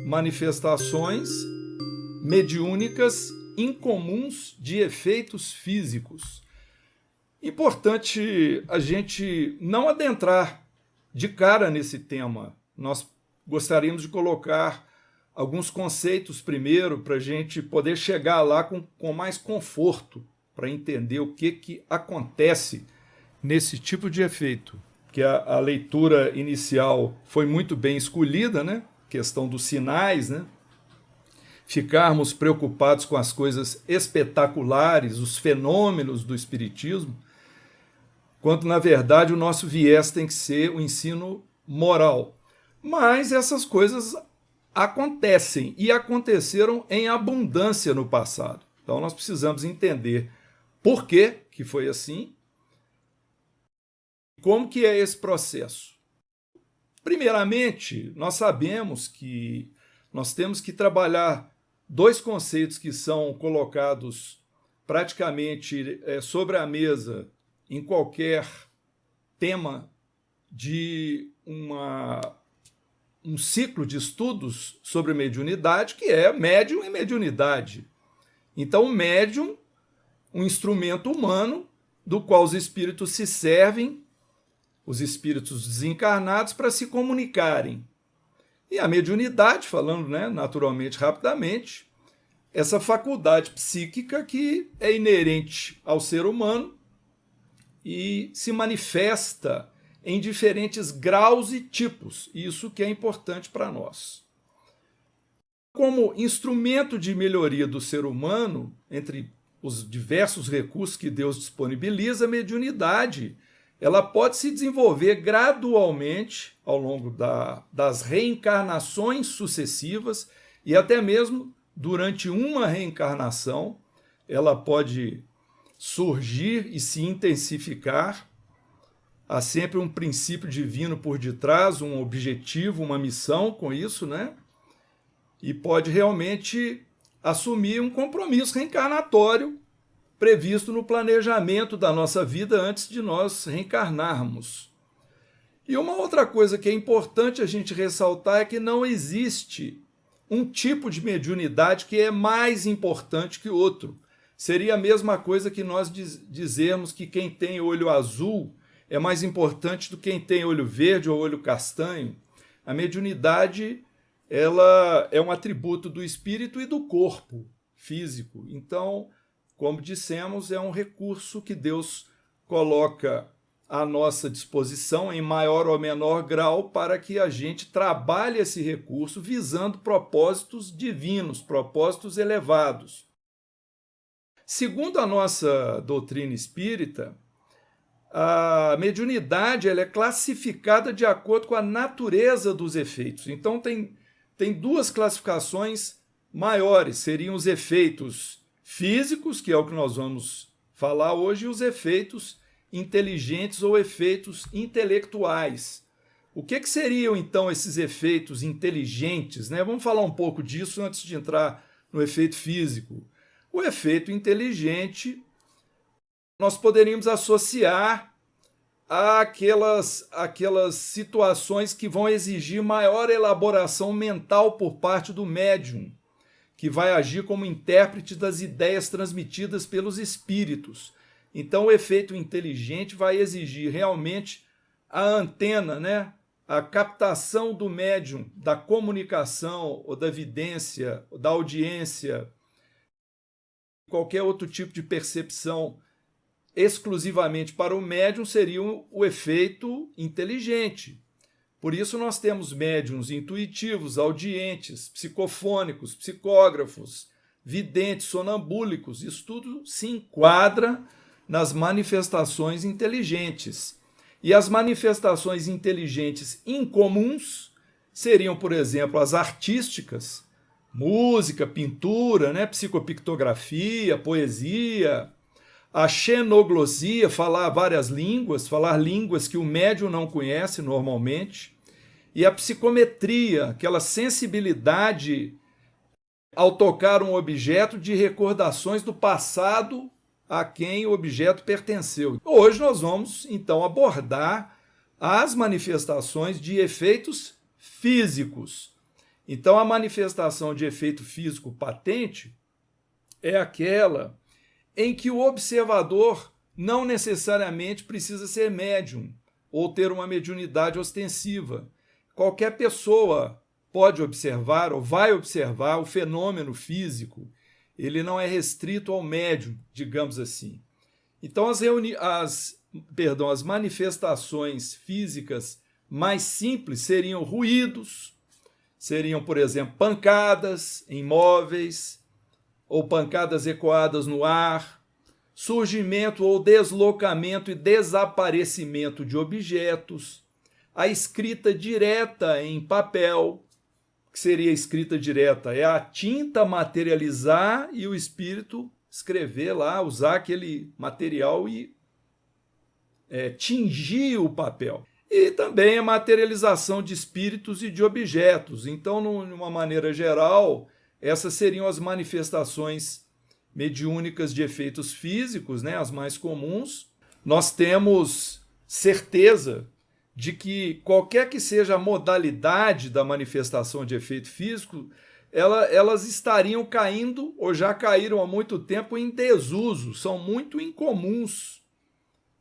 manifestações mediúnicas incomuns de efeitos físicos. Importante a gente não adentrar de cara nesse tema. Nós gostaríamos de colocar alguns conceitos primeiro para a gente poder chegar lá com mais conforto, para entender o que acontece nesse tipo de efeito. Que a leitura inicial foi muito bem escolhida, né? Questão dos sinais, né? Ficarmos preocupados com as coisas espetaculares, os fenômenos do espiritismo, quando na verdade o nosso viés tem que ser o ensino moral. Mas essas coisas acontecem e aconteceram em abundância no passado. Então nós precisamos entender por que foi assim, como que é esse processo. Primeiramente, nós sabemos que nós temos que trabalhar dois conceitos que são colocados praticamente sobre a mesa em qualquer tema de um ciclo de estudos sobre mediunidade, que é médium e mediunidade. Então, o médium, um instrumento humano do qual os espíritos se servem, os espíritos desencarnados, para se comunicarem. E a mediunidade, falando, né, naturalmente, rapidamente, essa faculdade psíquica que é inerente ao ser humano e se manifesta em diferentes graus e tipos. Isso que é importante para nós. Como instrumento de melhoria do ser humano, entre os diversos recursos que Deus disponibiliza, a mediunidade ela pode se desenvolver gradualmente ao longo das reencarnações sucessivas e até mesmo durante uma reencarnação ela pode surgir e se intensificar. Há sempre um princípio divino por detrás, um objetivo, uma missão com isso, né? E pode realmente assumir um compromisso reencarnatório previsto no planejamento da nossa vida antes de nós reencarnarmos. E uma outra coisa que é importante a gente ressaltar é que não existe um tipo de mediunidade que é mais importante que outro. Seria a mesma coisa que nós dizermos que quem tem olho azul é mais importante do que quem tem olho verde ou olho castanho. A mediunidade ela é um atributo do espírito e do corpo físico. Então, como dissemos, é um recurso que Deus coloca à nossa disposição em maior ou menor grau para que a gente trabalhe esse recurso visando propósitos divinos, propósitos elevados. Segundo a nossa doutrina espírita, a mediunidade ela é classificada de acordo com a natureza dos efeitos. Então tem duas classificações maiores, seriam os efeitos físicos, que é o que nós vamos falar hoje, e os efeitos inteligentes ou efeitos intelectuais. O que seriam, então, esses efeitos inteligentes, né? Vamos falar um pouco disso antes de entrar no efeito físico. O efeito inteligente nós poderíamos associar àquelas situações que vão exigir maior elaboração mental por parte do médium, que vai agir como intérprete das ideias transmitidas pelos espíritos. Então, o efeito inteligente vai exigir realmente a antena, né? A captação do médium, da comunicação, ou da vidência, ou da audiência, qualquer outro tipo de percepção exclusivamente para o médium seria o efeito inteligente. Por isso nós temos médiuns intuitivos, audientes, psicofônicos, psicógrafos, videntes, sonambúlicos. Isso tudo se enquadra nas manifestações inteligentes. E as manifestações inteligentes incomuns seriam, por exemplo, as artísticas, música, pintura, né, psicopictografia, poesia, a xenoglossia, falar várias línguas, falar línguas que o médium não conhece normalmente, e a psicometria, aquela sensibilidade ao tocar um objeto de recordações do passado a quem o objeto pertenceu. Hoje nós vamos, então, abordar as manifestações de efeitos físicos. Então, a manifestação de efeito físico patente é aquela em que o observador não necessariamente precisa ser médium ou ter uma mediunidade ostensiva. Qualquer pessoa pode observar ou vai observar o fenômeno físico. Ele não é restrito ao médium, digamos assim. Então, as manifestações físicas mais simples seriam ruídos, seriam, por exemplo, pancadas em móveis ou pancadas ecoadas no ar, surgimento ou deslocamento e desaparecimento de objetos, a escrita direta em papel. Que seria a escrita direta? É a tinta materializar e o espírito escrever lá, usar aquele material e tingir o papel. E também a materialização de espíritos e de objetos. Então, de uma maneira geral, essas seriam as manifestações mediúnicas de efeitos físicos, né, as mais comuns. Nós temos certeza de que qualquer que seja a modalidade da manifestação de efeito físico, elas estariam caindo ou já caíram há muito tempo em desuso, são muito incomuns.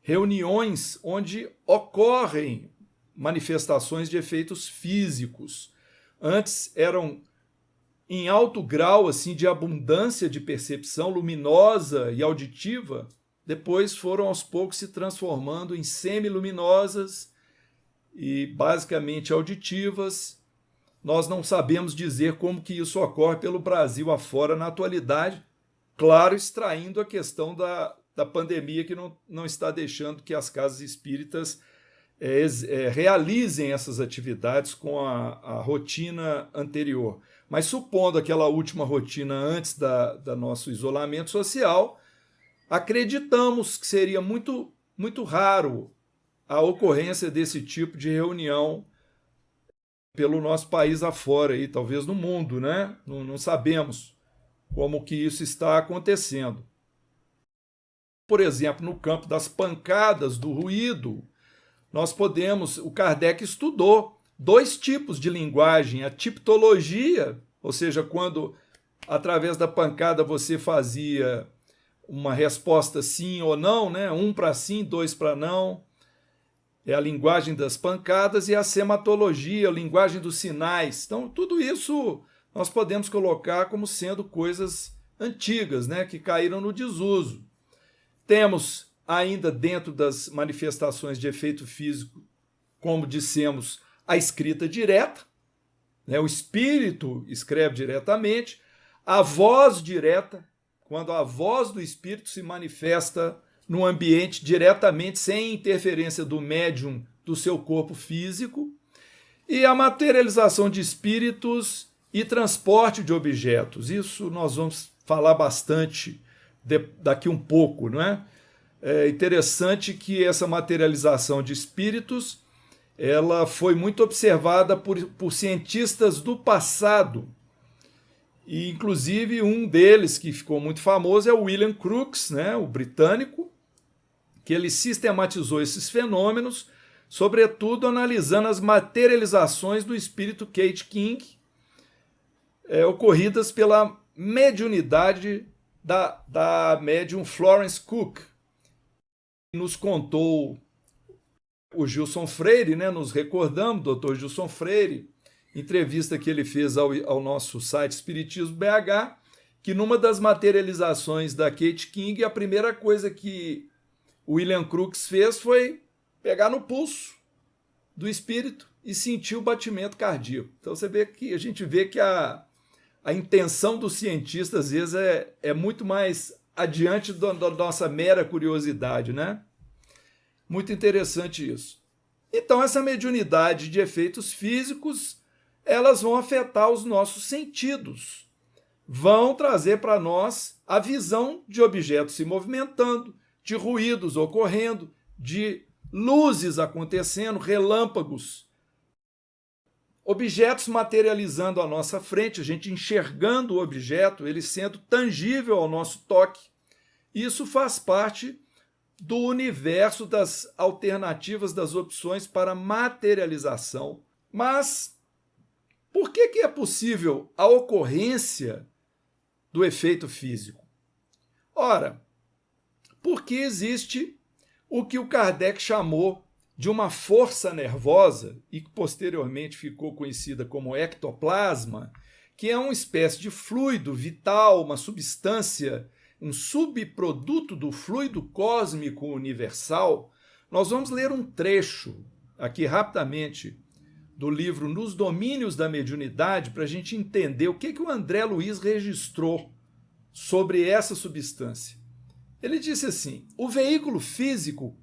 Reuniões onde ocorrem manifestações de efeitos físicos. Antes eram em alto grau assim de abundância de percepção luminosa e auditiva, depois foram aos poucos se transformando em semiluminosas e basicamente auditivas. Nós não sabemos dizer como que isso ocorre pelo Brasil afora na atualidade, claro, extraindo a questão da pandemia que não está deixando que as casas espíritas realizem essas atividades com a rotina anterior. Mas supondo aquela última rotina antes da nosso isolamento social, acreditamos que seria muito, muito raro a ocorrência desse tipo de reunião pelo nosso país afora, aí, talvez no mundo, né? Não sabemos como que isso está acontecendo. Por exemplo, no campo das pancadas, do ruído, o Kardec estudou 2 tipos de linguagem, a tipologia, ou seja, quando através da pancada você fazia uma resposta sim ou não, né? 1 para sim, 2 para não, é a linguagem das pancadas, e a sematologia, a linguagem dos sinais. Então, tudo isso nós podemos colocar como sendo coisas antigas, né? Que caíram no desuso. Temos ainda dentro das manifestações de efeito físico, como dissemos, a escrita direta, né? O espírito escreve diretamente, a voz direta, quando a voz do espírito se manifesta no ambiente diretamente, sem interferência do médium do seu corpo físico, e a materialização de espíritos e transporte de objetos. Isso nós vamos falar bastante daqui um pouco, não é? É interessante que essa materialização de espíritos ela foi muito observada por cientistas do passado. E, inclusive, um deles que ficou muito famoso é o William Crookes, né, o britânico, que ele sistematizou esses fenômenos, sobretudo analisando as materializações do espírito Kate King, ocorridas pela mediunidade da médium Florence Cook. Nos contou o Gilson Freire, né? Nos recordamos, doutor Gilson Freire, entrevista que ele fez ao nosso site Espiritismo BH, que numa das materializações da Kate King, a primeira coisa que o William Crookes fez foi pegar no pulso do espírito e sentir o batimento cardíaco. Então a gente vê que a intenção do cientista, às vezes, é muito mais adiante da nossa mera curiosidade, né? Muito interessante isso. Então, essa mediunidade de efeitos físicos, elas vão afetar os nossos sentidos, vão trazer para nós a visão de objetos se movimentando, de ruídos ocorrendo, de luzes acontecendo, relâmpagos, objetos materializando à nossa frente, a gente enxergando o objeto, ele sendo tangível ao nosso toque. Isso faz parte do universo das alternativas, das opções para materialização. Mas Por que é possível a ocorrência do efeito físico? Ora, porque existe o que o Kardec chamou de uma força nervosa, e que posteriormente ficou conhecida como ectoplasma, que é uma espécie de fluido vital, uma substância, um subproduto do fluido cósmico universal. Nós vamos ler um trecho aqui rapidamente do livro Nos Domínios da Mediunidade para a gente entender o que o André Luiz registrou sobre essa substância. Ele disse assim: o veículo físico,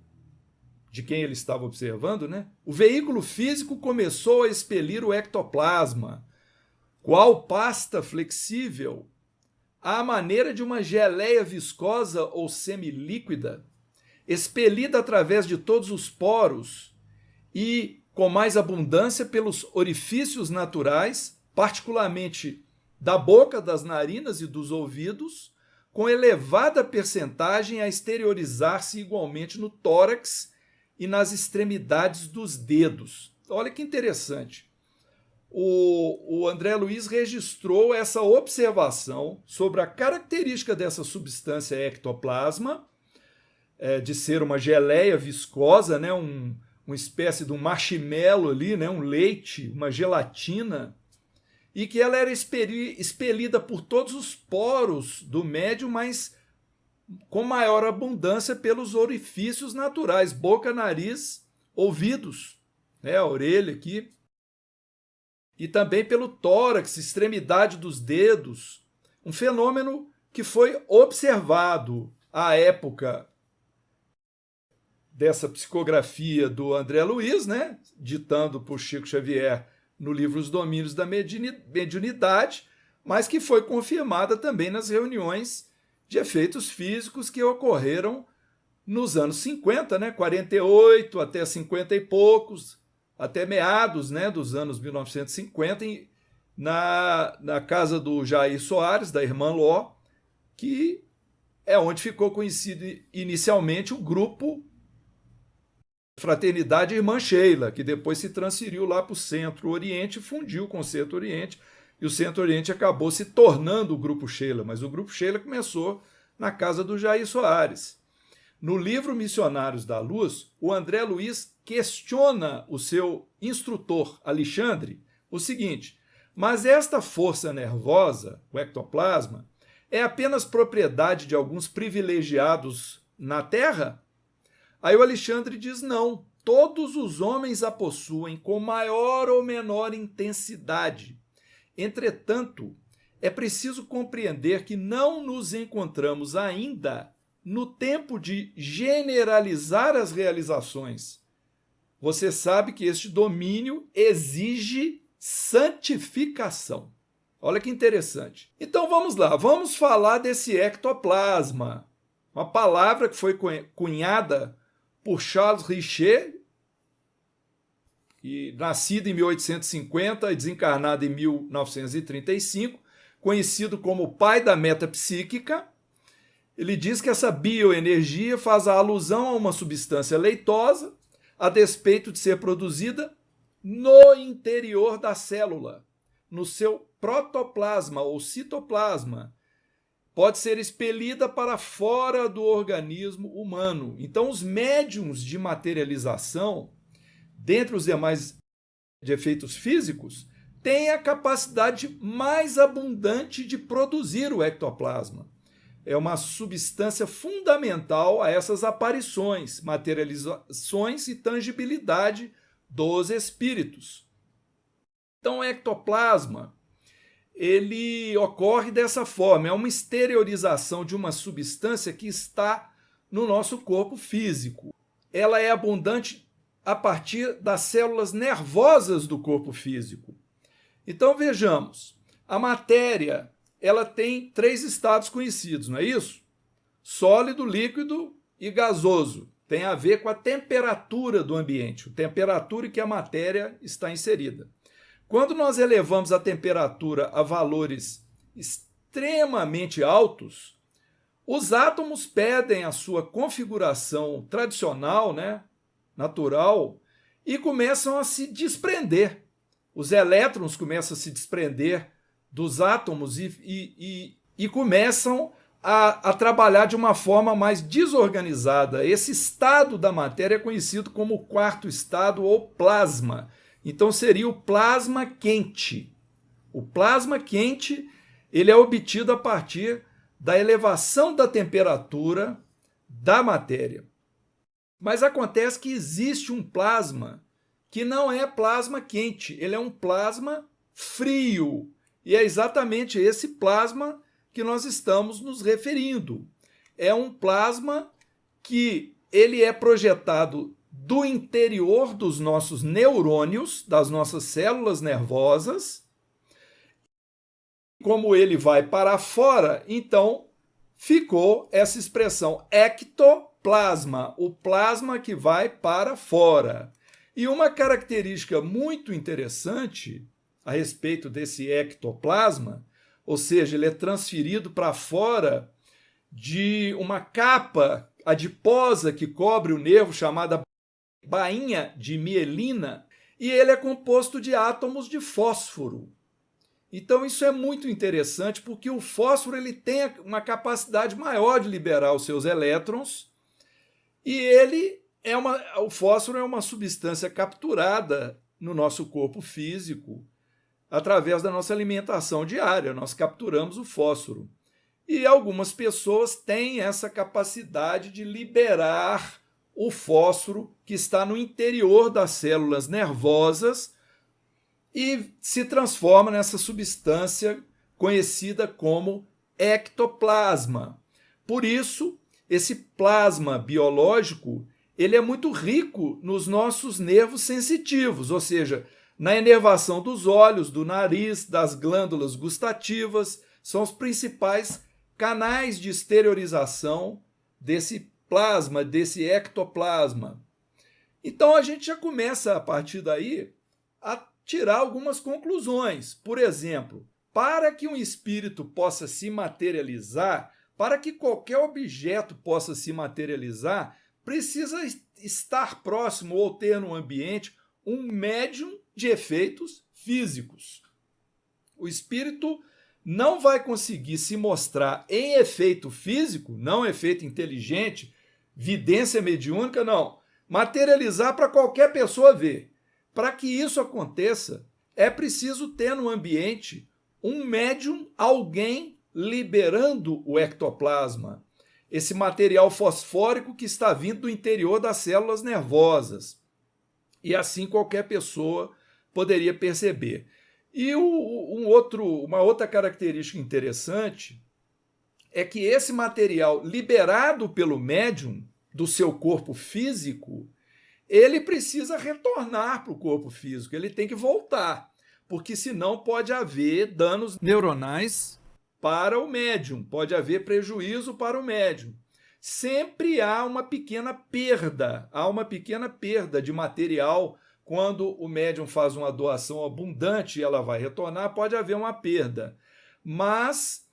de quem ele estava observando, né? O veículo físico começou a expelir o ectoplasma, qual pasta flexível, à maneira de uma geleia viscosa ou semilíquida, expelida através de todos os poros e com mais abundância pelos orifícios naturais, particularmente da boca, das narinas e dos ouvidos, com elevada percentagem a exteriorizar-se igualmente no tórax e nas extremidades dos dedos. Olha que interessante. O André Luiz registrou essa observação sobre a característica dessa substância ectoplasma, de ser uma geleia viscosa, né, uma espécie de um marshmallow ali, né, um leite, uma gelatina, e que ela era expelida por todos os poros do médium, mas com maior abundância pelos orifícios naturais, boca, nariz, ouvidos, né, a orelha aqui, e também pelo tórax, extremidade dos dedos, um fenômeno que foi observado à época dessa psicografia do André Luiz, né, ditando por Chico Xavier no livro Os Domínios da Mediunidade, mas que foi confirmada também nas reuniões de efeitos físicos que ocorreram nos anos 50, né, 48 até 50 e poucos, até meados, né, dos anos 1950, na casa do Jair Soares, da irmã Ló, que é onde ficou conhecido inicialmente o grupo Fraternidade Irmã Sheila, que depois se transferiu lá para o Centro-Oriente, fundiu com o Centro-Oriente, e o Centro-Oriente acabou se tornando o Grupo Sheila, mas o Grupo Sheila começou na casa do Jair Soares. No livro Missionários da Luz, o André Luiz questiona o seu instrutor, Alexandre, o seguinte: mas esta força nervosa, o ectoplasma, é apenas propriedade de alguns privilegiados na Terra? Aí o Alexandre diz: não, todos os homens a possuem com maior ou menor intensidade. Entretanto, é preciso compreender que não nos encontramos ainda no tempo de generalizar as realizações. Você sabe que este domínio exige santificação. Olha que interessante. Então vamos lá, vamos falar desse ectoplasma, uma palavra que foi cunhada por Charles Richer, nascido em 1850 e desencarnado em 1935, conhecido como o pai da metapsíquica. Ele diz que essa bioenergia faz a alusão a uma substância leitosa, a despeito de ser produzida no interior da célula, no seu protoplasma ou citoplasma. Pode ser expelida para fora do organismo humano. Então, os médiums de materialização, dentre os demais de efeitos físicos, têm a capacidade mais abundante de produzir o ectoplasma. É uma substância fundamental a essas aparições, materializações e tangibilidade dos espíritos. Então, o ectoplasma, ele ocorre dessa forma, é uma exteriorização de uma substância que está no nosso corpo físico. Ela é abundante a partir das células nervosas do corpo físico. Então vejamos, a matéria, ela tem 3 estados conhecidos, não é isso? Sólido, líquido e gasoso. Tem a ver com a temperatura do ambiente, a temperatura em que a matéria está inserida. Quando nós elevamos a temperatura a valores extremamente altos, os átomos perdem a sua configuração tradicional, né, natural, e começam a se desprender. os elétrons começam a se desprender dos átomos e começam a trabalhar de uma forma mais desorganizada. Esse estado da matéria é conhecido como o quarto estado ou plasma. Então seria o plasma quente. O plasma quente ele é obtido a partir da elevação da temperatura da matéria. Mas acontece que existe um plasma que não é plasma quente, ele é um plasma frio. E é exatamente esse plasma que nós estamos nos referindo. É um plasma que ele é projetado do interior dos nossos neurônios, das nossas células nervosas. Como ele vai para fora, então ficou essa expressão ectoplasma, o plasma que vai para fora. E uma característica muito interessante a respeito desse ectoplasma, ou seja, ele é transferido para fora de uma capa adiposa que cobre o nervo, chamada bainha de mielina, e ele é composto de átomos de fósforo. Então isso é muito interessante porque o fósforo ele tem uma capacidade maior de liberar os seus elétrons e o fósforo é uma substância capturada no nosso corpo físico através da nossa alimentação diária. Nós capturamos o fósforo. E algumas pessoas têm essa capacidade de liberar o fósforo que está no interior das células nervosas e se transforma nessa substância conhecida como ectoplasma. Por isso, esse plasma biológico ele é muito rico nos nossos nervos sensitivos, ou seja, na inervação dos olhos, do nariz, das glândulas gustativas, são os principais canais de exteriorização desse plasma, desse ectoplasma. Então a gente já começa a partir daí a tirar algumas conclusões. Por exemplo, para que um espírito possa se materializar, para que qualquer objeto possa se materializar, precisa estar próximo ou ter no ambiente um médium de efeitos físicos. O espírito não vai conseguir se mostrar em efeito físico, não efeito inteligente, vidência mediúnica, não. Materializar para qualquer pessoa ver. Para que isso aconteça, é preciso ter no ambiente um médium, alguém liberando o ectoplasma, esse material fosfórico que está vindo do interior das células nervosas. E assim qualquer pessoa poderia perceber. E uma outra característica interessante é que esse material liberado pelo médium do seu corpo físico, ele precisa retornar para o corpo físico, ele tem que voltar, porque senão pode haver danos neuronais para o médium, pode haver prejuízo para o médium. Sempre há uma pequena perda de material. Quando o médium faz uma doação abundante e ela vai retornar, pode haver uma perda. Mas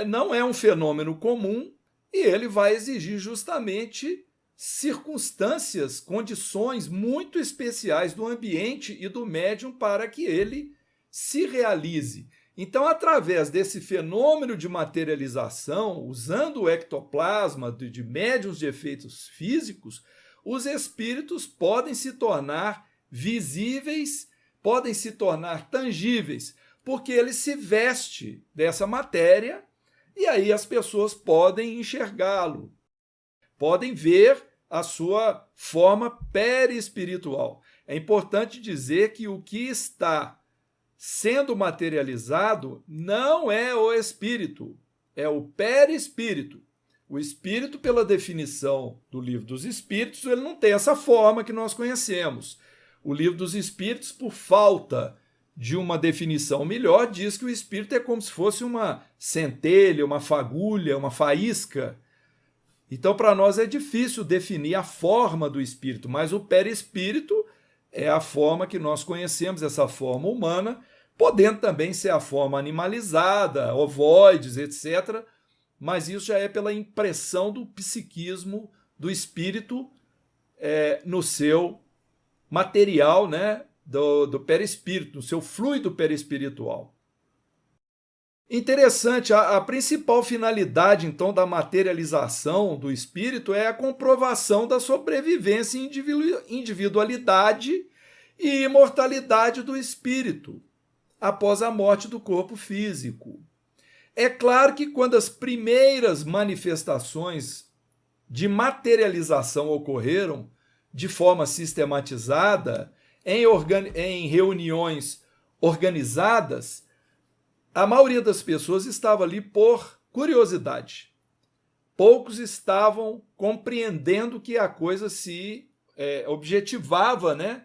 não é um fenômeno comum e ele vai exigir justamente circunstâncias, condições muito especiais do ambiente e do médium para que ele se realize. Então, através desse fenômeno de materialização, usando o ectoplasma de médiuns de efeitos físicos, os espíritos podem se tornar visíveis, podem se tornar tangíveis, porque ele se veste dessa matéria e aí as pessoas podem enxergá-lo, podem ver a sua forma perispiritual. É importante dizer que o que está sendo materializado não é o espírito, é o perispírito. O espírito, pela definição do Livro dos Espíritos, ele não tem essa forma que nós conhecemos. O Livro dos Espíritos, por falta de uma definição melhor, diz que o espírito é como se fosse uma centelha, uma fagulha, uma faísca. Então, para nós é difícil definir a forma do espírito, mas o perispírito é a forma que nós conhecemos, essa forma humana, podendo também ser a forma animalizada, ovoides, etc., mas isso já é pela impressão do psiquismo do espírito no seu material, né, do perispírito, no seu fluido perispiritual. Interessante, a principal finalidade, então, da materialização do espírito é a comprovação da sobrevivência em individualidade e imortalidade do espírito após a morte do corpo físico. É claro que quando as primeiras manifestações de materialização ocorreram de forma sistematizada, em reuniões organizadas, a maioria das pessoas estava ali por curiosidade. Poucos estavam compreendendo que a coisa se objetivava, né?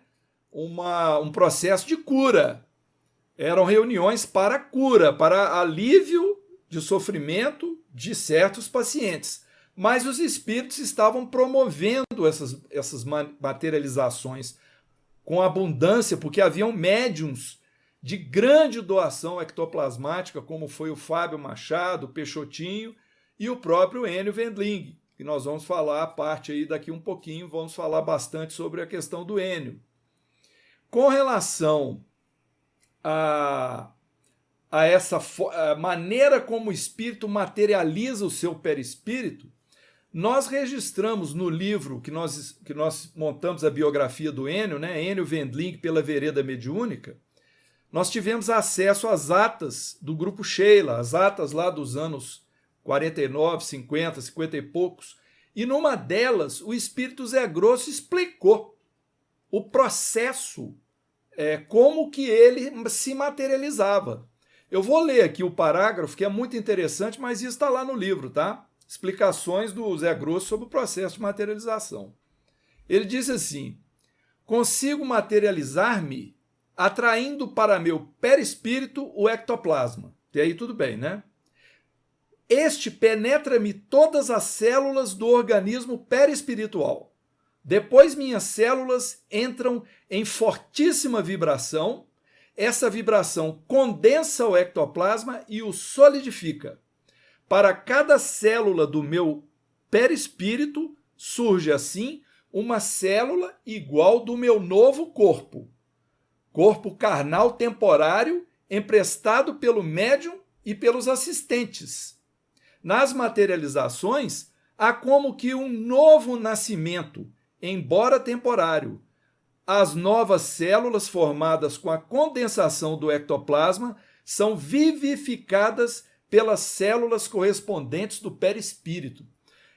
Um processo de cura. Eram reuniões para cura, para alívio de sofrimento de certos pacientes. Mas os espíritos estavam promovendo essas materializações com abundância, porque haviam médiuns de grande doação ectoplasmática, como foi o Fábio Machado, o Peixotinho e o próprio Enio Wendling, que nós vamos falar a parte aí daqui um pouquinho, vamos falar bastante sobre a questão do Enio. Com relação a essa maneira como o espírito materializa o seu perispírito, nós registramos no livro que nós montamos a biografia do Enio, né, Enio Wendling pela Vereda Mediúnica, nós tivemos acesso às atas do Grupo Sheila, as atas lá dos anos 49, 50, 50 e poucos, e numa delas o espírito Zé Grosso explicou o processo, como que ele se materializava. Eu vou ler aqui o parágrafo, que é muito interessante, mas isso está lá no livro, tá? Explicações do Zé Grosso sobre o processo de materialização. Ele diz assim: consigo materializar-me atraindo para meu perispírito o ectoplasma. E aí tudo bem, né? Este penetra-me todas as células do organismo perispiritual. Depois minhas células entram em fortíssima vibração. Essa vibração condensa o ectoplasma e o solidifica. Para cada célula do meu perispírito surge assim uma célula igual do meu novo corpo. Corpo carnal temporário emprestado pelo médium e pelos assistentes. Nas materializações, há como que um novo nascimento, embora temporário. As novas células formadas com a condensação do ectoplasma são vivificadas pelas células correspondentes do perispírito.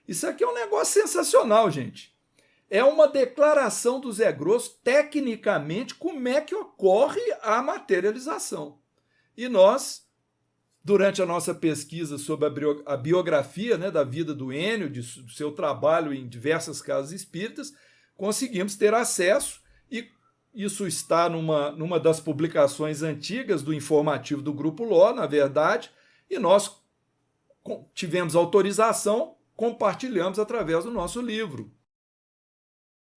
Isso aqui é um negócio sensacional, gente. É uma declaração do Zé Grosso, tecnicamente, como é que ocorre a materialização. E nós, durante a nossa pesquisa sobre a biografia, né, da vida do Enio, do seu trabalho em diversas casas espíritas, conseguimos ter acesso, e isso está numa das publicações antigas do informativo do Grupo Ló, na verdade, e nós tivemos autorização, compartilhamos através do nosso livro.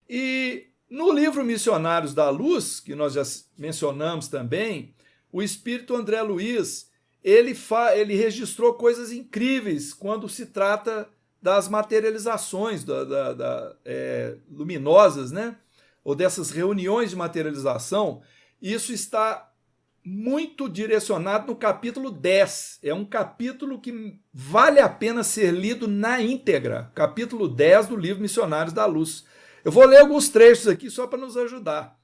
E no livro Missionários da Luz, que nós já mencionamos também, o espírito André Luiz, ele registrou coisas incríveis quando se trata das materializações luminosas, né? Ou dessas reuniões de materialização. Isso está muito direcionado no capítulo 10. É um capítulo que vale a pena ser lido na íntegra. Capítulo 10 do livro Missionários da Luz. Eu vou ler alguns trechos aqui só para nos ajudar.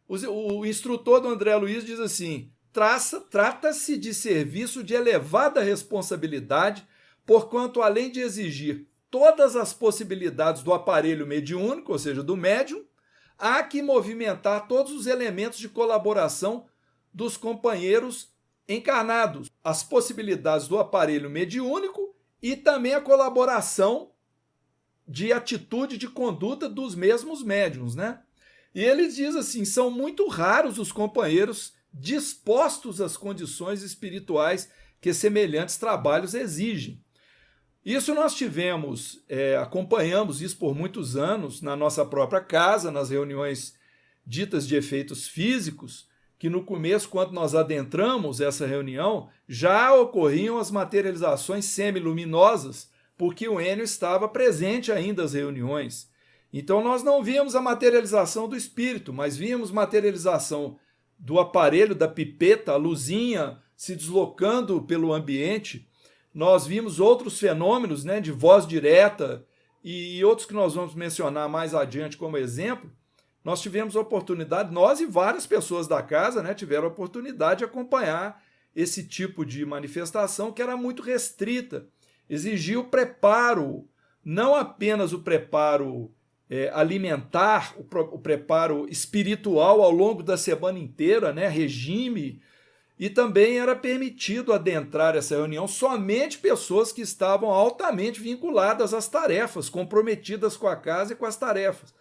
O instrutor do André Luiz diz assim: trata-se de serviço de elevada responsabilidade, porquanto, além de exigir todas as possibilidades do aparelho mediúnico, ou seja, do médium, há que movimentar todos os elementos de colaboração dos companheiros encarnados, as possibilidades do aparelho mediúnico e também a colaboração de atitude, de conduta dos mesmos médiuns, né? E ele diz assim: são muito raros os companheiros dispostos às condições espirituais que semelhantes trabalhos exigem. Isso nós acompanhamos isso por muitos anos na nossa própria casa, nas reuniões ditas de efeitos físicos, que no começo, quando nós adentramos essa reunião, já ocorriam as materializações semiluminosas, porque o Enio estava presente ainda às reuniões. Então nós não víamos a materialização do espírito, mas víamos materialização do aparelho, da pipeta, a luzinha se deslocando pelo ambiente. Nós vimos outros fenômenos, né, de voz direta e outros que nós vamos mencionar mais adiante como exemplo. Nós tivemos a oportunidade, nós e várias pessoas da casa, né, tiveram a oportunidade de acompanhar esse tipo de manifestação que era muito restrita. Exigia o preparo, não apenas o preparo alimentar, o preparo espiritual ao longo da semana inteira, né, regime, e também era permitido adentrar essa reunião somente pessoas que estavam altamente vinculadas às tarefas, comprometidas com a casa e com as tarefas.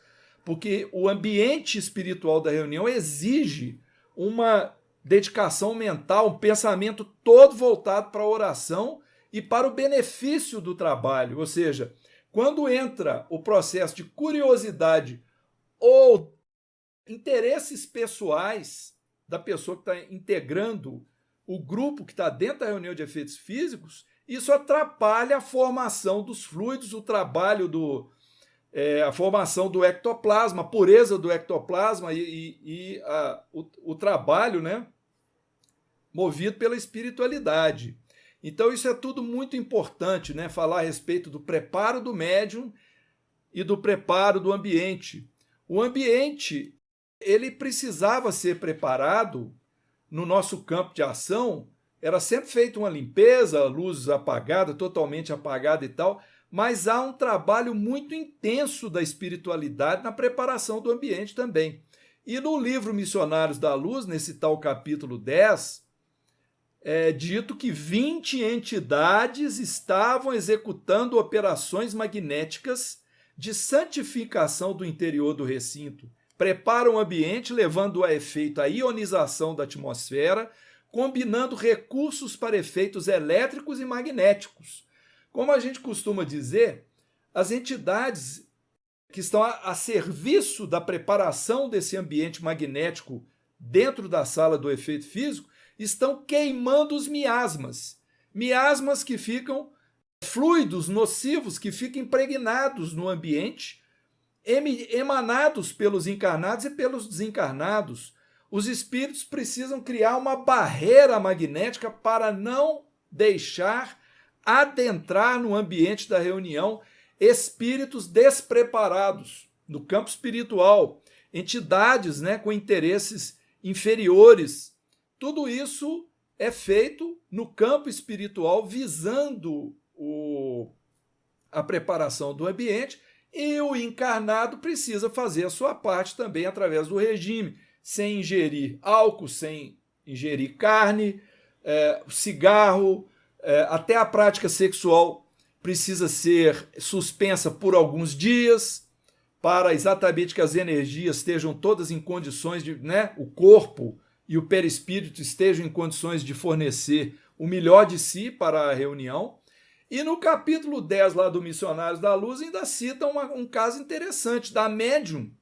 Porque o ambiente espiritual da reunião exige uma dedicação mental, um pensamento todo voltado para a oração e para o benefício do trabalho. Ou seja, quando entra o processo de curiosidade ou interesses pessoais da pessoa que está integrando o grupo que está dentro da reunião de efeitos físicos, isso atrapalha a formação dos fluidos, o trabalho a formação do ectoplasma, a pureza do ectoplasma o trabalho, né, movido pela espiritualidade. Então isso é tudo muito importante, né, falar a respeito do preparo do médium e do preparo do ambiente. O ambiente, ele precisava ser preparado no nosso campo de ação, era sempre feita uma limpeza, luz apagada, totalmente apagada e tal, mas há um trabalho muito intenso da espiritualidade na preparação do ambiente também. E no livro Missionários da Luz, nesse tal capítulo 10, é dito que 20 entidades estavam executando operações magnéticas de santificação do interior do recinto. Preparam o ambiente, levando a efeito a ionização da atmosfera, combinando recursos para efeitos elétricos e magnéticos. Como a gente costuma dizer, as entidades que estão a serviço da preparação desse ambiente magnético dentro da sala do efeito físico estão queimando os miasmas. Miasmas que ficam, fluidos nocivos que ficam impregnados no ambiente, emanados pelos encarnados e pelos desencarnados. Os espíritos precisam criar uma barreira magnética para não deixar adentrar no ambiente da reunião espíritos despreparados no campo espiritual, entidades, né, com interesses inferiores. Tudo isso é feito no campo espiritual visando a preparação do ambiente, e o encarnado precisa fazer a sua parte também através do regime, sem ingerir álcool, sem ingerir carne, cigarro, até a prática sexual precisa ser suspensa por alguns dias, para exatamente que as energias estejam todas em condições de, né, o corpo e o perispírito estejam em condições de fornecer o melhor de si para a reunião. E no capítulo 10 lá do Missionários da Luz ainda cita um caso interessante da médium.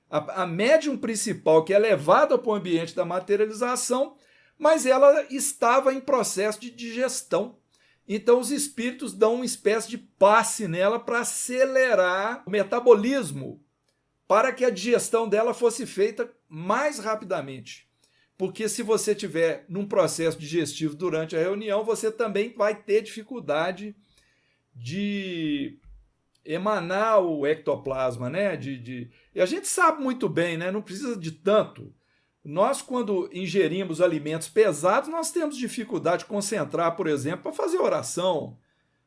A médium principal que é levada para o ambiente da materialização, mas ela estava em processo de digestão. Então os espíritos dão uma espécie de passe nela para acelerar o metabolismo, para que a digestão dela fosse feita mais rapidamente. Porque se você estiver num processo digestivo durante a reunião, você também vai ter dificuldade de emanar o ectoplasma, né? E a gente sabe muito bem, né? Não precisa de tanto. Nós, quando ingerimos alimentos pesados, nós temos dificuldade de concentrar, por exemplo, para fazer oração.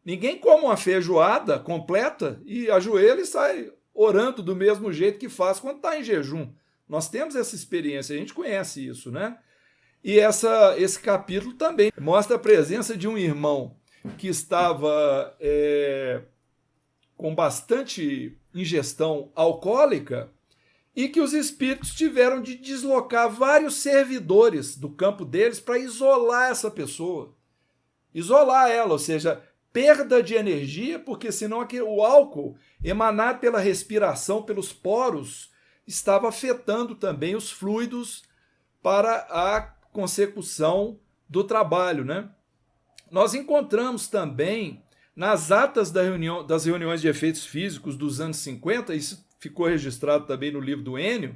Ninguém come uma feijoada completa e ajoelha e sai orando do mesmo jeito que faz quando está em jejum. Nós temos essa experiência, a gente conhece isso, né? E esse capítulo também mostra a presença de um irmão que estava com bastante ingestão alcoólica e que os espíritos tiveram de deslocar vários servidores do campo deles para isolar essa pessoa. Isolar ela, ou seja, perda de energia, porque senão o álcool emanado pela respiração, pelos poros, estava afetando também os fluidos para a consecução do trabalho, né? Nós encontramos também nas atas das reuniões de efeitos físicos dos anos 50, isso ficou registrado também no livro do Enio,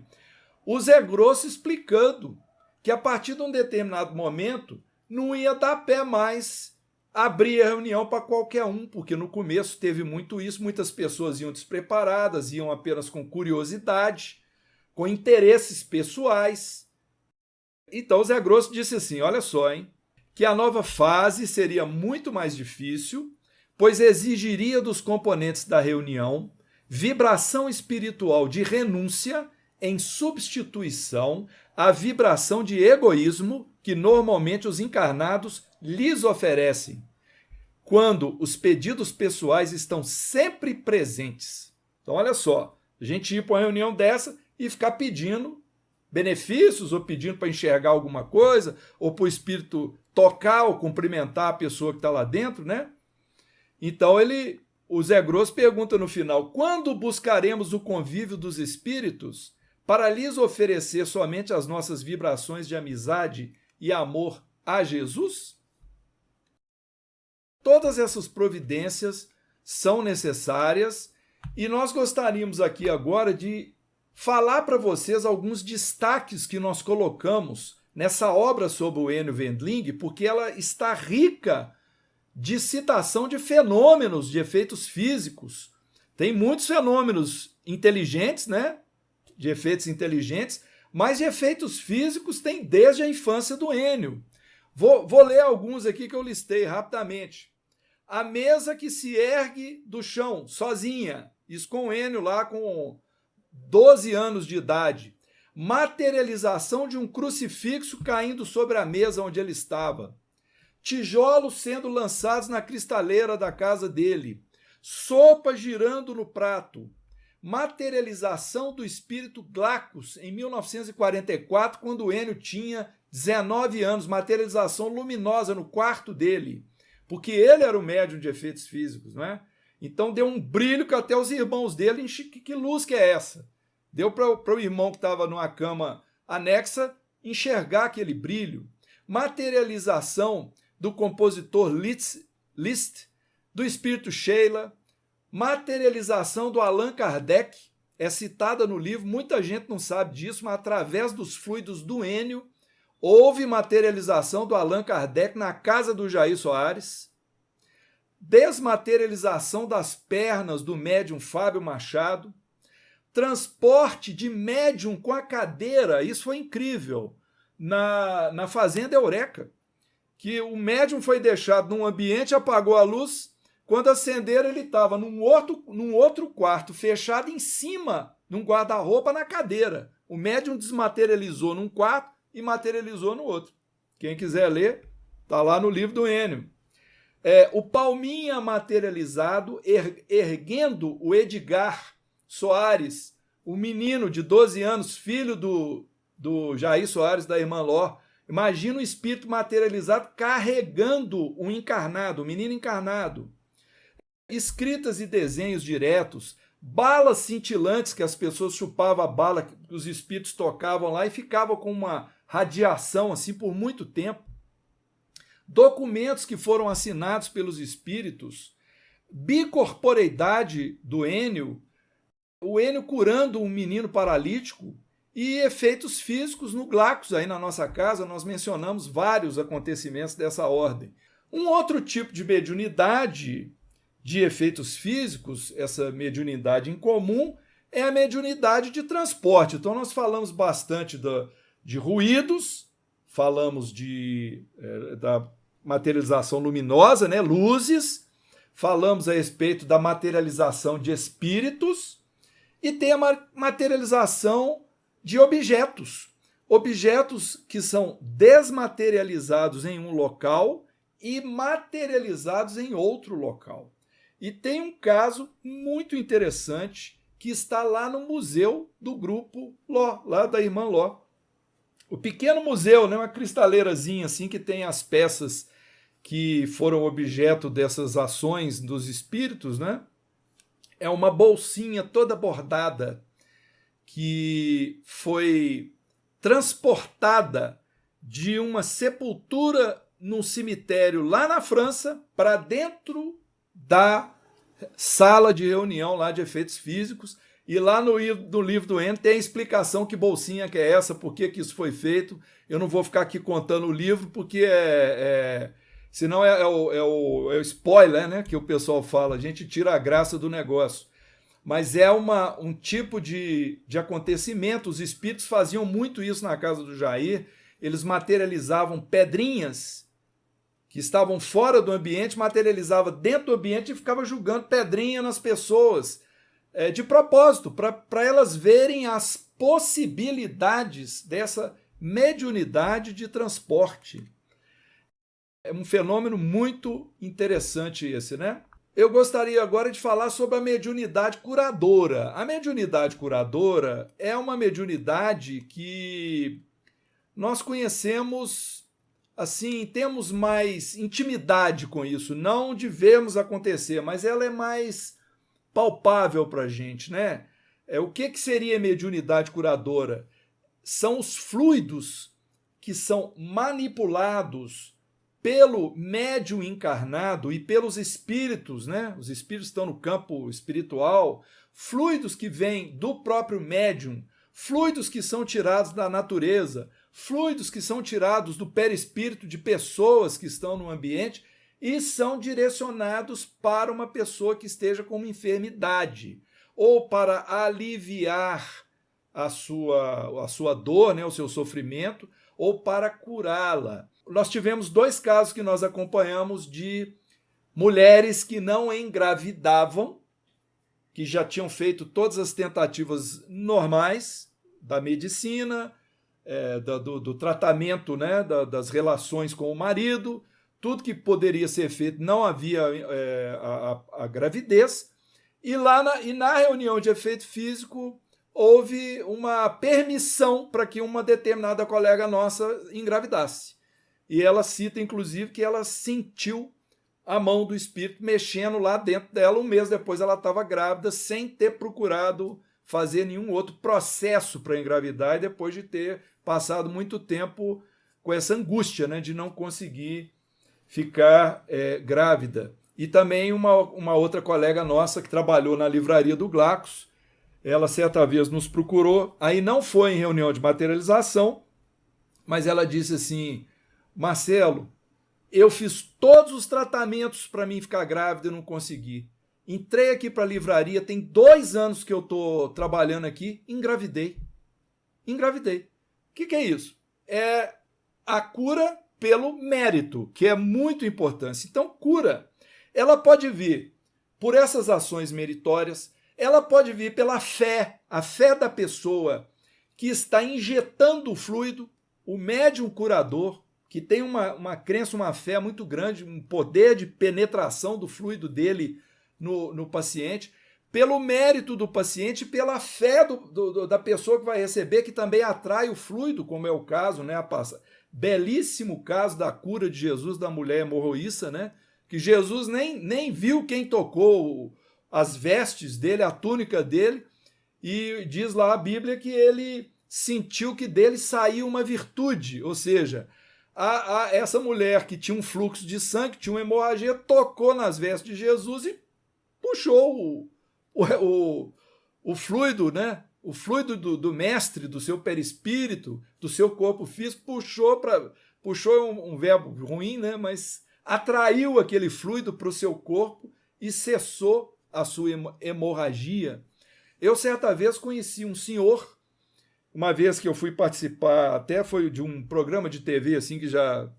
o Zé Grosso explicando que a partir de um determinado momento não ia dar pé mais abrir a reunião para qualquer um, porque no começo teve muito isso, muitas pessoas iam despreparadas, iam apenas com curiosidade, com interesses pessoais. Então o Zé Grosso disse assim, olha só, hein, que a nova fase seria muito mais difícil, pois exigiria dos componentes da reunião vibração espiritual de renúncia em substituição à vibração de egoísmo que normalmente os encarnados lhes oferecem, quando os pedidos pessoais estão sempre presentes. Então, olha só, a gente ir para uma reunião dessa e ficar pedindo benefícios, ou pedindo para enxergar alguma coisa, ou para o espírito tocar ou cumprimentar a pessoa que está lá dentro, né? Então, o Zé Grosso pergunta no final, quando buscaremos o convívio dos espíritos para lhes oferecer somente as nossas vibrações de amizade e amor a Jesus? Todas essas providências são necessárias e nós gostaríamos aqui agora de falar para vocês alguns destaques que nós colocamos nessa obra sobre o Enio Wendling, porque ela está rica de citação de fenômenos, de efeitos físicos. Tem muitos fenômenos inteligentes, né? De efeitos inteligentes, mas de efeitos físicos tem desde a infância do Enio. Vou ler alguns aqui que eu listei rapidamente. A mesa que se ergue do chão, sozinha, isso com o Enio lá com 12 anos de idade. Materialização de um crucifixo caindo sobre a mesa onde ele estava. Tijolos sendo lançados na cristaleira da casa dele. Sopa girando no prato. Materialização do espírito Glacus em 1944, quando o Enio tinha 19 anos. Materialização luminosa no quarto dele. Porque ele era o médium de efeitos físicos, não é? Então deu um brilho que até os irmãos dele, que luz que é essa? Deu para o irmão que estava numa cama anexa enxergar aquele brilho. Materialização do compositor Liszt, do espírito Sheila, materialização do Allan Kardec, é citada no livro, muita gente não sabe disso, mas através dos fluidos do Enio, houve materialização do Allan Kardec na casa do Jair Soares, desmaterialização das pernas do médium Fábio Machado, transporte de médium com a cadeira, isso foi incrível, na Fazenda Eureka, que o médium foi deixado num ambiente, apagou a luz, quando acenderam ele estava num outro quarto, fechado em cima, num guarda-roupa na cadeira. O médium desmaterializou num quarto e materializou no outro. Quem quiser ler, está lá no livro do Enio. O Palminha materializado, erguendo o Edgar Soares, o menino de 12 anos, filho do Jair Soares, da irmã Ló. Imagina o espírito materializado carregando um encarnado, um menino encarnado. Escritas e desenhos diretos, balas cintilantes que as pessoas chupavam a bala, que os espíritos tocavam lá e ficavam com uma radiação assim por muito tempo. Documentos que foram assinados pelos espíritos, bicorporeidade do Enio, o Enio curando um menino paralítico e efeitos físicos no Glacus. Aí na nossa casa nós mencionamos vários acontecimentos dessa ordem. Um outro tipo de mediunidade de efeitos físicos, essa mediunidade em comum, é a mediunidade de transporte. Então nós falamos bastante de ruídos, falamos da materialização luminosa, né, luzes, falamos a respeito da materialização de espíritos e tem a materialização de objetos. Objetos que são desmaterializados em um local e materializados em outro local. E tem um caso muito interessante que está lá no museu do grupo Ló, lá da irmã Ló. O pequeno museu, né, uma cristaleirazinha assim que tem as peças que foram objeto dessas ações dos espíritos, né? É uma bolsinha toda bordada que foi transportada de uma sepultura num cemitério lá na França para dentro da sala de reunião lá de efeitos físicos, E lá no livro do Enio tem a explicação que bolsinha que é essa, por que isso foi feito. Eu não vou ficar aqui contando o livro, porque senão é o spoiler, né, que o pessoal fala. A gente tira a graça do negócio. Mas é um tipo de acontecimento. Os espíritos faziam muito isso na casa do Jair. Eles materializavam pedrinhas que estavam fora do ambiente, materializava dentro do ambiente e ficava jogando pedrinha nas pessoas, de propósito, para elas verem as possibilidades dessa mediunidade de transporte. É um fenômeno muito interessante esse, né? Eu gostaria agora de falar sobre a mediunidade curadora. A mediunidade curadora é uma mediunidade que nós conhecemos, assim, temos mais intimidade com isso, não de vermos acontecer, mas ela é mais palpável para a gente, né? O que seria mediunidade curadora? São os fluidos que são manipulados pelo médium encarnado e pelos espíritos, né? Os espíritos estão no campo espiritual, fluidos que vêm do próprio médium, fluidos que são tirados da natureza, fluidos que são tirados do perispírito de pessoas que estão no ambiente e são direcionados para uma pessoa que esteja com uma enfermidade ou para aliviar a sua dor, né, o seu sofrimento, ou para curá-la. Nós tivemos 2 casos que nós acompanhamos de mulheres que não engravidavam, que já tinham feito todas as tentativas normais da medicina, do tratamento, né, das relações com o marido, tudo que poderia ser feito, não havia a gravidez, e na reunião de efeito físico houve uma permissão para que uma determinada colega nossa engravidasse. E ela cita, inclusive, que ela sentiu a mão do espírito mexendo lá dentro dela. Um mês depois ela estava grávida, sem ter procurado fazer nenhum outro processo para engravidar, e depois de ter passado muito tempo com essa angústia, né, de não conseguir ficar grávida. E também uma outra colega nossa que trabalhou na livraria do Glacos, ela certa vez nos procurou, aí não foi em reunião de materialização, mas ela disse assim: Marcelo, eu fiz todos os tratamentos para mim ficar grávida e não consegui. Entrei aqui para a livraria, tem 2 anos que eu estou trabalhando aqui, engravidei. Engravidei. O que é isso? É a cura pelo mérito, que é muito importante. Então, cura, ela pode vir por essas ações meritórias, ela pode vir pela fé, a fé da pessoa que está injetando o fluido, o médium curador, que tem uma crença, uma fé muito grande, um poder de penetração do fluido dele no paciente, pelo mérito do paciente, pela fé da pessoa que vai receber, que também atrai o fluido, como é o caso, né? Belíssimo caso da cura de Jesus da mulher hemorroíça, né? Que Jesus nem viu quem tocou as vestes dele, a túnica dele, e diz lá a Bíblia que ele sentiu que dele saiu uma virtude, ou seja, essa mulher que tinha um fluxo de sangue, tinha uma hemorragia, tocou nas vestes de Jesus e puxou o fluido, né? O fluido do mestre, do seu perispírito, do seu corpo físico, puxou um verbo ruim, né? Mas atraiu aquele fluido para o seu corpo e cessou a sua hemorragia. Eu certa vez conheci um senhor, uma vez que eu fui participar, até foi de um programa de TV, assim, que já,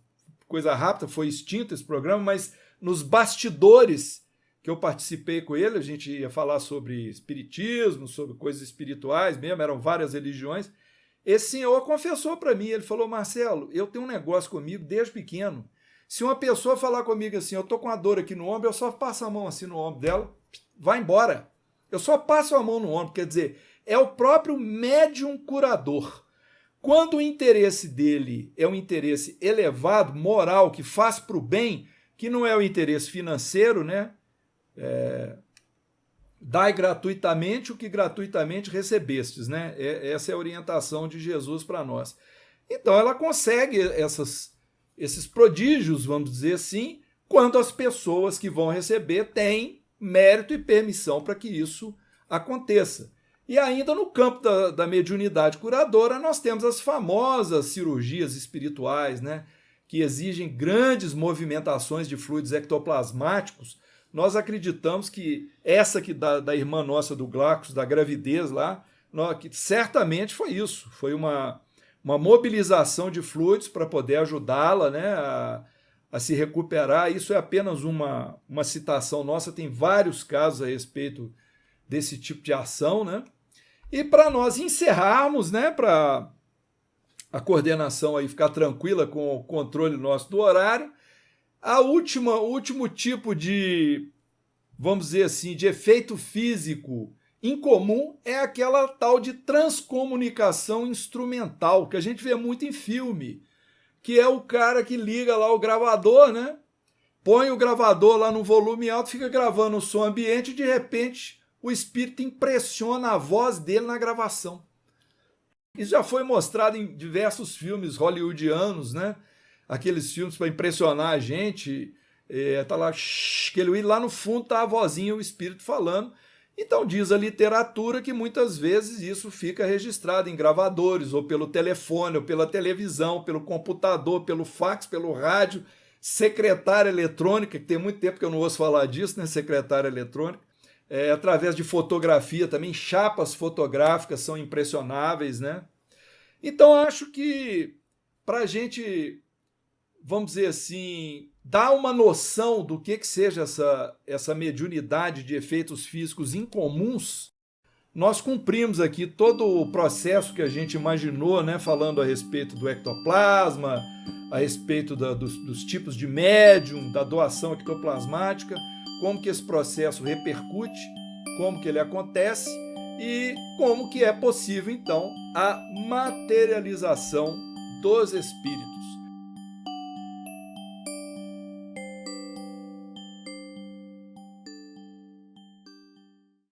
coisa rápida, foi extinto esse programa, mas nos bastidores que eu participei com ele, a gente ia falar sobre espiritismo, sobre coisas espirituais mesmo, eram várias religiões. Esse senhor confessou para mim, ele falou: Marcelo, eu tenho um negócio comigo desde pequeno. Se uma pessoa falar comigo assim, eu tô com uma dor aqui no ombro, eu só passo a mão assim no ombro dela, vai embora. Eu só passo a mão no ombro, quer dizer, é o próprio médium curador. Quando o interesse dele é um interesse elevado, moral, que faz para o bem, que não é o interesse financeiro, né? Dai gratuitamente o que gratuitamente recebestes, né? Essa é a orientação de Jesus para nós. Então ela consegue esses prodígios, vamos dizer assim, quando as pessoas que vão receber têm mérito e permissão para que isso aconteça. E ainda no campo da mediunidade curadora, nós temos as famosas cirurgias espirituais, né? Que exigem grandes movimentações de fluidos ectoplasmáticos. Nós acreditamos que essa que da irmã nossa do Glacos, da gravidez lá, que certamente foi isso. Foi uma mobilização de fluidos para poder ajudá-la, né, a se recuperar. Isso é apenas uma citação nossa, tem vários casos a respeito desse tipo de ação, né? E para nós encerrarmos, né, para a coordenação aí ficar tranquila com o controle nosso do horário, o último tipo de, vamos dizer assim, de efeito físico incomum é aquela tal de transcomunicação instrumental, que a gente vê muito em filme, que é o cara que liga lá o gravador, né? Põe o gravador lá no volume alto, fica gravando o som ambiente e de repente o espírito impressiona a voz dele na gravação. Isso já foi mostrado em diversos filmes hollywoodianos, né? Aqueles filmes para impressionar a gente, tá lá, lá no fundo tá a vozinha, o espírito falando. Então diz a literatura que muitas vezes isso fica registrado em gravadores, ou pelo telefone, ou pela televisão, pelo computador, pelo fax, pelo rádio, secretária eletrônica, que tem muito tempo que eu não ouço falar disso, né? Secretária eletrônica. Através de fotografia também, chapas fotográficas são impressionáveis, né? Então acho que para a gente, vamos dizer assim, dar uma noção do que seja essa mediunidade de efeitos físicos incomuns, nós cumprimos aqui todo o processo que a gente imaginou, né? Falando a respeito do ectoplasma, a respeito dos tipos de médium, da doação ectoplasmática, como que esse processo repercute, como que ele acontece e como que é possível, então, a materialização dos espíritos.